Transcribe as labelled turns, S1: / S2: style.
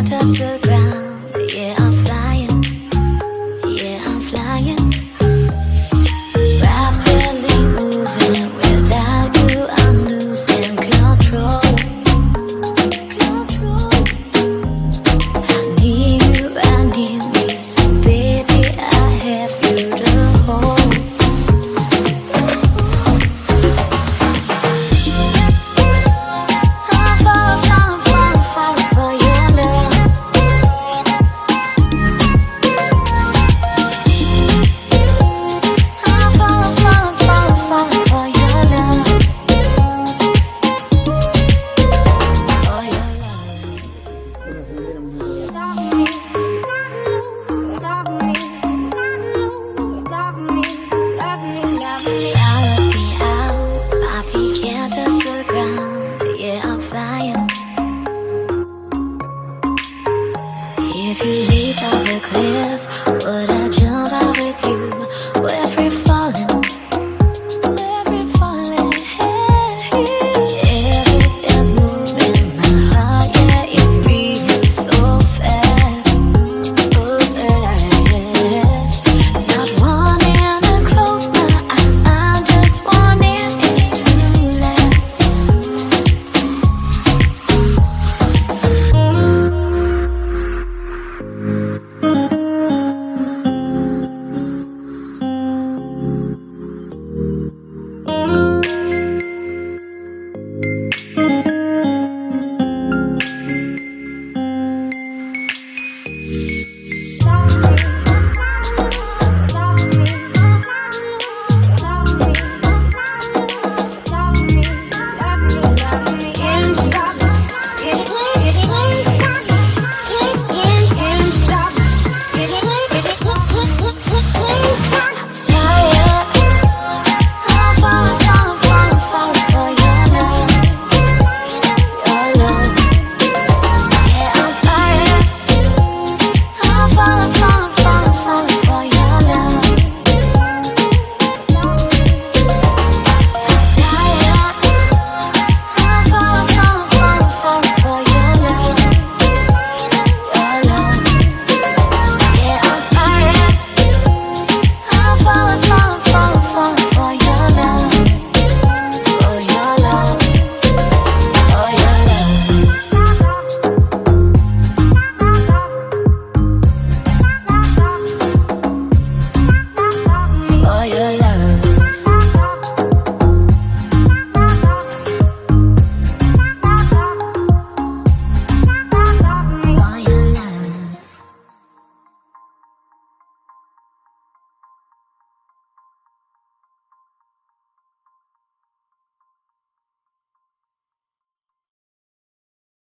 S1: touch the ground, but yeah, I'm flying. Yeah, I'm flying. Rapidly moving, without you I'm losing control. I need me, so baby I have you to hold. If you leap off the cliff, would I jump out with you? We're free falling, we're free falling. Everything's moving, my heart, yeah, it's beating so fast, so fast. Not wanting to close my eyes, I'm just wanting it to last. Your life.